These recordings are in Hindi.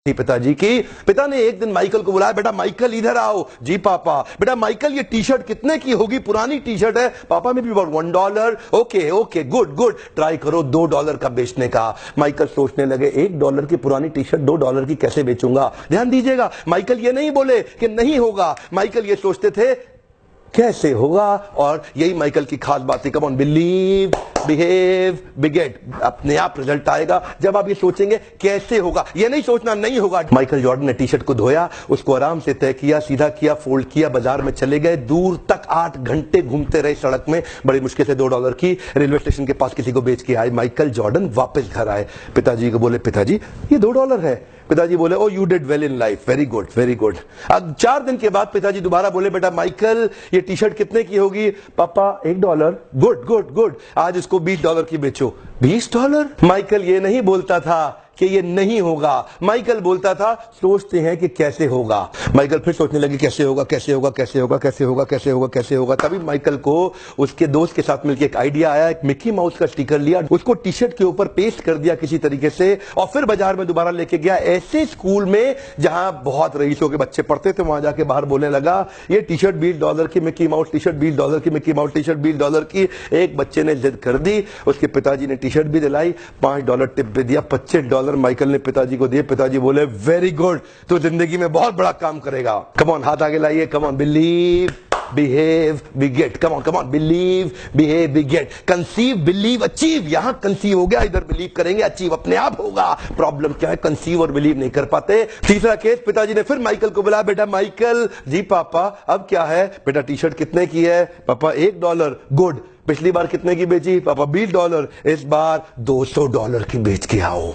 थी पिताजी की। पिता ने एक दिन माइकल को बुलाया, बेटा माइकल इधर आओ। जी पापा। बेटा माइकल ये टी शर्ट कितने की होगी? पुरानी टी शर्ट है पापा, में भी about $1। Okay okay good good, try करो $2 का बेचने का। माइकल सोचने लगे $1 की पुरानी टी शर्ट $2 की कैसे बेचूंगा। ध्यान दीजिएगा, माइकल ये नहीं बोले कि नहीं होगा, माइकल ये सोचते थे कैसे होगा। और यही माइकल की खास बात है, कम ऑन, बिलीव, बिहेव, बिगेट। अपने आप रिजल्ट आएगा जब आप ये सोचेंगे कैसे होगा, ये नहीं सोचना नहीं होगा। माइकल जॉर्डन ने टी शर्ट को धोया, उसको आराम से तय किया, सीधा किया, फोल्ड किया, बाजार में चले गए। दूर तक 8 घंटे घूमते रहे सड़क में, बड़ी मुश्किल से $2 की रेलवे स्टेशन के पास किसी को बेच के आए। माइकल जॉर्डन वापस घर आए, पिताजी को बोले पिताजी ये $2 है। पिताजी बोले oh you did well in life, very good very good. अब 4 दिन के बाद पिताजी दोबारा बोले बेटा माइकल ये टी शर्ट कितने की होगी? पापा $1। गुड गुड गुड, आज इसको $20 की बेचो। $20? माइकल ये नहीं बोलता था कि ये नहीं होगा, माइकल बोलता था सोचते हैं कि कैसे होगा। माइकल फिर सोचने लगे कैसे होगा कैसे होगा कैसे होगा कैसे होगा कैसे होगा कैसे होगा। तभी माइकल को उसके दोस्त के साथ मिलकर एक आइडिया आया। एक मिकी माउस का स्टिकर लिया, उसको टी शर्ट के ऊपर पेस्ट कर दिया किसी तरीके से, और फिर बाजार में दोबारा लेके गया। ऐसे स्कूल में जहां बहुत रईसों के बच्चे पढ़ते थे, वहां जाके बाहर बोलने लगा ये टी शर्ट $20 की, मिकी माउस टी शर्ट $20 की, मिकी माउस टी शर्ट $20 की। एक बच्चे ने जिद कर दी, उसके पिताजी ने टी शर्ट भी दिलाई, $5 टिप भी दिया, $25 माइकल ने पिताजी को दिए। पिताजी बोले वेरी गुड, तो जिंदगी में बहुत बड़ा काम करेगा। कम ऑन, हाथ आगे लाइए, कम on, believe, behave, बिगेट। Come on, believe, behave, बिगेट। Conceive, believe, achieve. यहां कंसीव हो गया, इधर बिलीव करेंगे, अचीव अपने आप होगा। प्रॉब्लम क्या है, कंसीव और बिलीव नहीं कर पाते। तीसरा केस, पिताजी ने फिर माइकल को बुलाया, बेटा माइकल। जी पापा अब क्या है? बेटा टी शर्ट कितने की है? पापा $1। गुड, पिछली बार कितने की बेची? पापा $20। इस बार $200 की बेच के आओ।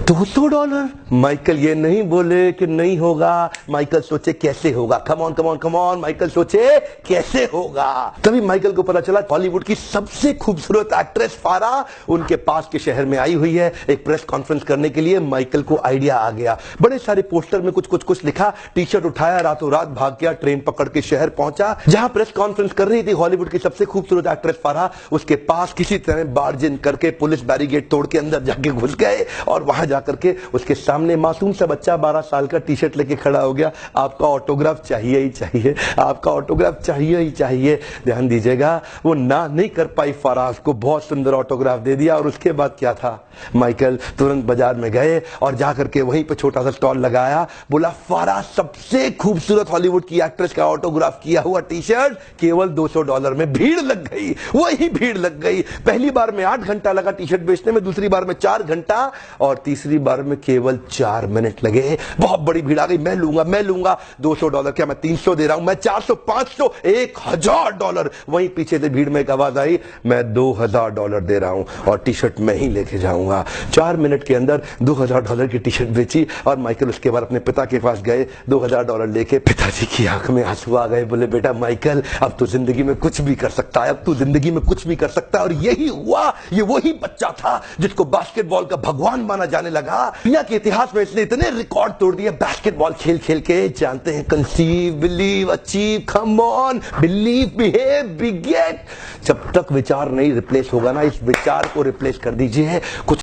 $200? माइकल ये नहीं बोले कि नहीं होगा, माइकल सोचे कैसे होगा। Come on come on come on, Michael सोचे कैसे होगा। तभी माइकल को पता चला हॉलीवुड की सबसे खूबसूरत एक्ट्रेस फारा उनके पास के शहर में आई हुई है एक प्रेस कॉन्फ्रेंस करने के लिए। माइकल को आइडिया आ गया, बड़े सारे पोस्टर में कुछ कुछ कुछ लिखा, टी शर्ट उठाया, रातों रात भाग गया, ट्रेन पकड़ के शहर पहुंचा जहां प्रेस कॉन्फ्रेंस कर रही थी हॉलीवुड की सबसे खूबसूरत एक्ट्रेस फारा। उसके पास किसी तरह बार्जिन करके पुलिस बैरिकेड तोड़ के अंदर जाके घुस गए, और वहां जाकर के उसके सामने मासूम सा बच्चा 12 साल का टी शर्ट लेके खड़ा हो गया। आपका ऑटोग्राफ चाहिए ही चाहिए, आपका ऑटोग्राफ चाहिए ही चाहिए। ध्यान दीजिएगा, वो ना नहीं कर पाई फारा, को बहुत सुंदर ऑटोग्राफ दे दिया। और उसके बाद क्या था, माइकल तुरंत बाजार में गए और जाकर के वहीं पे छोटा सा स्टॉल लगाया, बोला फारा सबसे खूबसूरत हॉलीवुड की एक्ट्रेस का ऑटोग्राफ किया हुआ टी शर्ट केवल $200 में। भीड़ लग गई, वही भीड़ लग गई। पहली बार में 8 घंटा लगा टी शर्ट बेचने में, दूसरी बार में 4 घंटा, और तीसरी बार में केवल 4 मिनट लगे। बहुत बड़ी भीड़ आ गई, मैं लूंगा मैं लूंगा। $200 क्या, मैं 300 दे रहा हूं, मैं 400, 500, $1000। वहीं पीछे से भीड़ में एक आवाज आई, मैं $2000 दे रहा हूं और टी शर्ट मैं ही लेके जाऊंगा। 4 मिनट के अंदर $2000 की टी शर्ट बेची। और माइकल उसके बाद अपने पिता के पास गए, $2000 लेके। पिताजी की आंख में आंसू आ गए, बोले बेटा माइकल अब तो जिंदगी में कुछ भी कर सकता है, अब तो जिंदगी में कुछ भी कर सकता है। और यही हुआ, ये वही बच्चा था जिसको बास्केटबॉल का भगवान माना जाने लगा। दुनिया के इतिहास में इसने इतने रिकॉर्ड तोड़ दिए बास्केटबॉल खेल खेल के। जानते हैं, conceive, believe, achieve, come on, believe, behave, beget. जब तक विचार नहीं रिप्लेस होगा ना, इस विचार को रिप्लेस कर दीजिए। कुछ